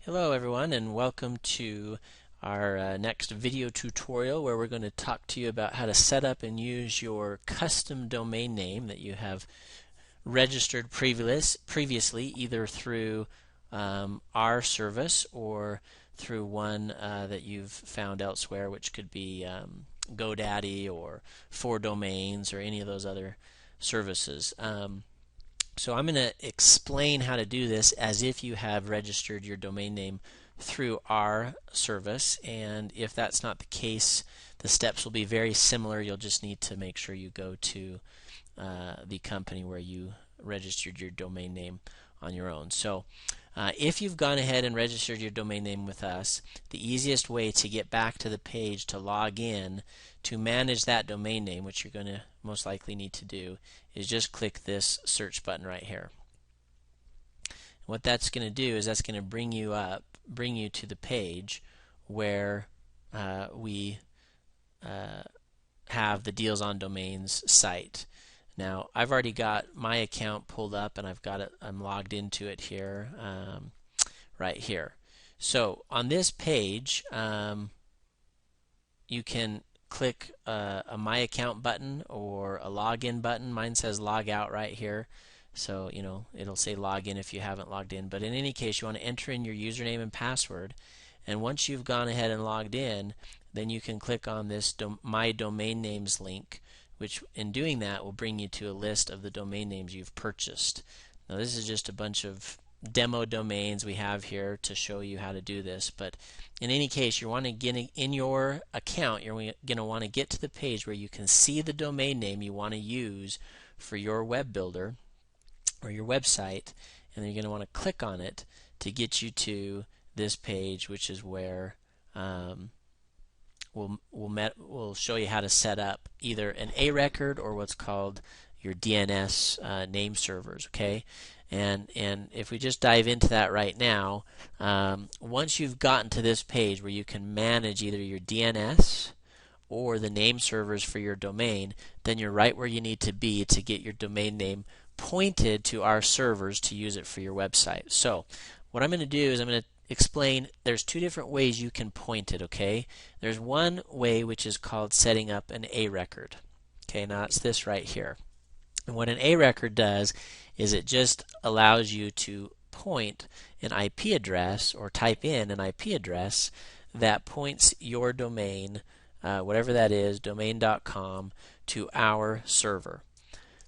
Hello everyone and welcome to our next video tutorial where we're going to talk to you about how to set up and use your custom domain name that you have registered previously either through our service or through one that you've found elsewhere, which could be GoDaddy or 4Domains or any of those other services. So I'm going to explain how to do this as if you have registered your domain name through our service, and if that's not the case, the steps will be very similar. You'll just need to make sure you go to the company where you registered your domain name on your own. So if you've gone ahead and registered your domain name with us, the easiest way to get back to the page to log in to manage that domain name, which you're going to most likely need to do, is just click this search button right here. What that's going to do is that's going to bring you to the page where we have the Deals on Domains site. Now I've already got my account pulled up and I'm logged into it here, right here. So on this page you can click a My Account button or a Login button. Mine says Log Out right here, so it'll say log in if you haven't logged in. But in any case, you want to enter in your username and password, and once you've gone ahead and logged in, then you can click on this My Domain Names link, which in doing that will bring you to a list of the domain names you've purchased. Now this is just a bunch of demo domains we have here to show you how to do this, but in any case, you want to get in your account, you're going to want to get to the page where you can see the domain name you want to use for your web builder or your website, and then you're going to want to click on it to get you to this page, which is where we'll show you how to set up either an A record or what's called your DNS name servers. Okay, and if we just dive into that right now, once you've gotten to this page where you can manage either your DNS or the name servers for your domain, then you're right where you need to be to get your domain name pointed to our servers to use it for your website. So what I'm going to do is I'm going to explain there's two different ways you can point it. Okay, there's one way which is called setting up an A record. Okay, now it's this right here. And what an A record does is it just allows you to point an IP address or type in an IP address that points your domain, whatever that is, domain.com, to our server.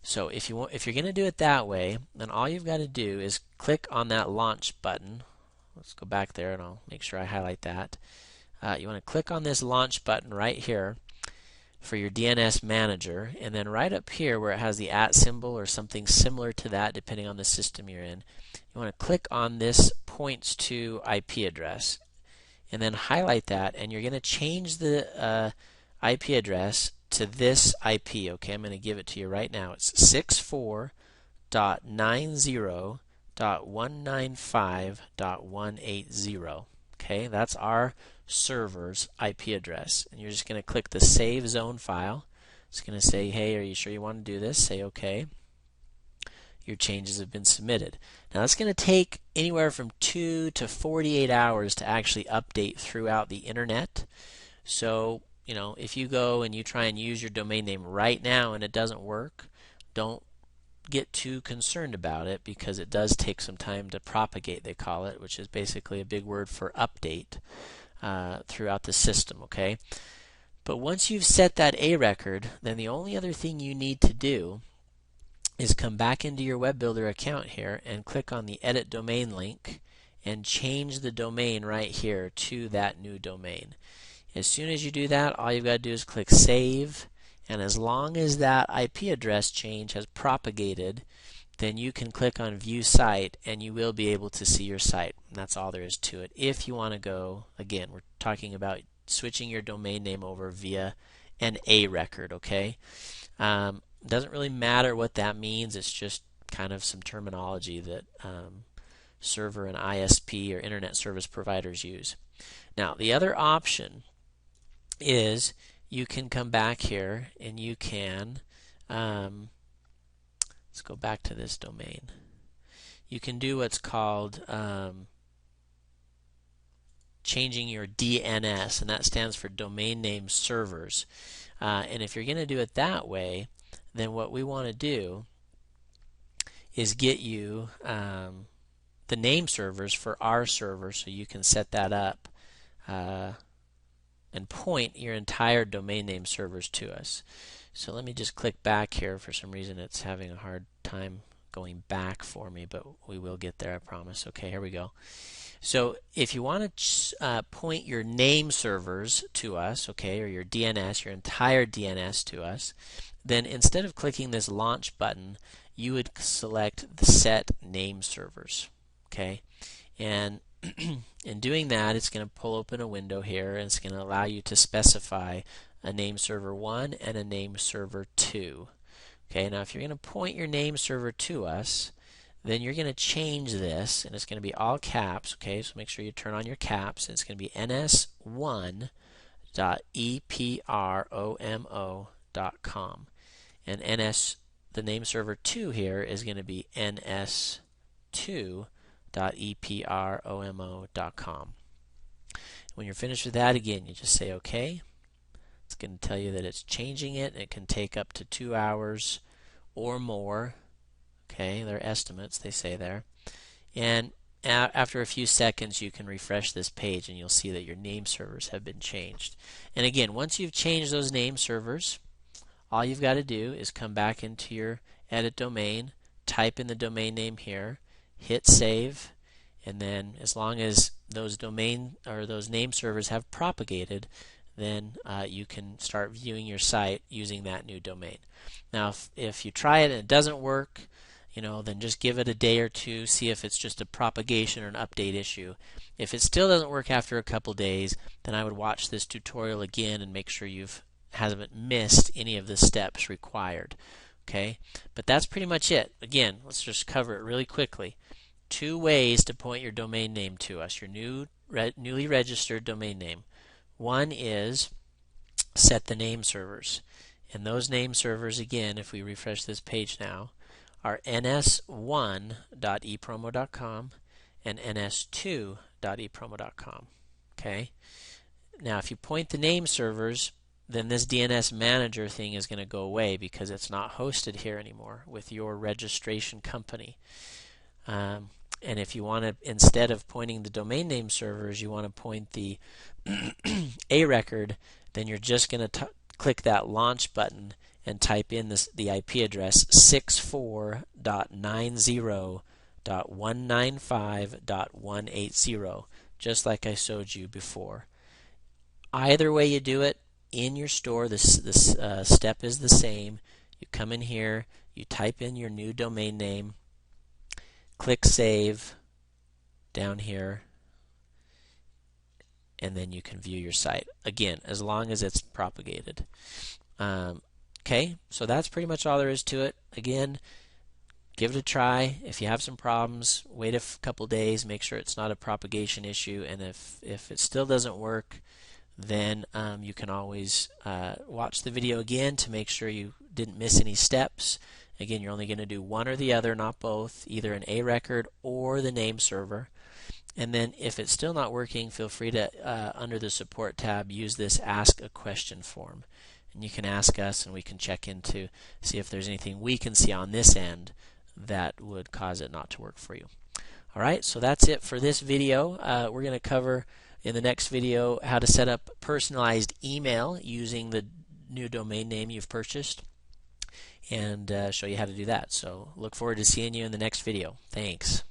So if you're going to do it that way, then all you've got to do is click on that launch button. Let's go back there and I'll make sure I highlight that. You want to click on this launch button right here for your DNS manager, and then right up here where it has the @ symbol or something similar to that depending on the system you're in, you want to click on this points to IP address and then highlight that, and you're going to change the IP address to this IP. Okay, I'm going to give it to you right now. It's 64.90.195.180. Okay, that's our server's IP address, and you're just going to click the Save Zone file. It's going to say, hey, are you sure you want to do this? Say OK. Your changes have been submitted. Now it's going to take anywhere from 2 to 48 hours to actually update throughout the internet. So if you go and you try and use your domain name right now and it doesn't work, don't get too concerned about it, because it does take some time to propagate, they call it, which is basically a big word for update throughout the system. Okay, but once you've set that A record, then the only other thing you need to do is come back into your web builder account here and click on the Edit Domain link and change the domain right here to that new domain. As soon as you do that, all you've got to do is click Save, and as long as that IP address change has propagated, then you can click on View Site and you will be able to see your site. And that's all there is to it. If you want to go, again, we're talking about switching your domain name over via an A record. Okay, doesn't really matter what that means. It's just kind of some terminology that server and ISP or internet service providers use. Now the other option is you can come back here and you can let's go back to this domain. You can do what's called changing your DNS, and that stands for domain name servers. And if you're going to do it that way, then what we want to do is get you the name servers for our server, so you can set that up and point your entire domain name servers to us. So let me just click back here. For some reason it's having a hard time going back for me, but we will get there, I promise. Okay, here we go. So if you want to point your name servers to us, okay, or your DNS, your entire DNS to us, then instead of clicking this launch button, you would select the set name servers. Okay, and in doing that, it's going to pull open a window here, and it's going to allow you to specify a name server 1 and a name server 2. Okay, now if you're going to point your name server to us, then you're going to change this, and it's going to be all caps. Okay, so make sure you turn on your caps, and it's going to be ns1.epromo.com, and the name server 2 here is going to be ns2.epromo.com. When you're finished with that, again, you just say OK. It's going to tell you that it's changing it. It can take up to 2 hours or more. Okay, they're estimates, they say there. And after a few seconds, you can refresh this page, and you'll see that your name servers have been changed. And again, once you've changed those name servers, all you've got to do is come back into your edit domain, type in the domain name here, hit save, and then as long as those domain or those name servers have propagated, then you can start viewing your site using that new domain. Now, if you try it and it doesn't work, then just give it a day or two, see if it's just a propagation or an update issue. If it still doesn't work after a couple days, then I would watch this tutorial again and make sure you haven't missed any of the steps required. Okay, but that's pretty much it. Again, let's just cover it really quickly. 2 ways to point your domain name to us, your newly registered domain name. One is set the name servers, and those name servers, again, if we refresh this page now, are ns1.epromo.com and ns2.epromo.com. Okay. Now, if you point the name servers, then this DNS manager thing is going to go away because it's not hosted here anymore with your registration company. And if you want to, instead of pointing the domain name servers, you want to point the A record, then you're just going to click that launch button and type in the IP address 64.90.195.180, just like I showed you before. Either way you do it, in your store, this step is the same. You come in here, you type in your new domain name, click Save down here, and then you can view your site. Again, as long as it's propagated. Okay, so that's pretty much all there is to it. Again, give it a try. If you have some problems, wait a couple days, make sure it's not a propagation issue, and if it still doesn't work, then you can always watch the video again to make sure you didn't miss any steps. Again, you're only going to do one or the other, not both, either an A record or the name server. And then if it's still not working, feel free to, under the support tab, use this Ask a Question form. And you can ask us, and we can check into see if there's anything we can see on this end that would cause it not to work for you. All right, so that's it for this video. We're going to cover in the next video how to set up personalized email using the new domain name you've purchased, and show you how to do that. So look forward to seeing you in the next video. Thanks.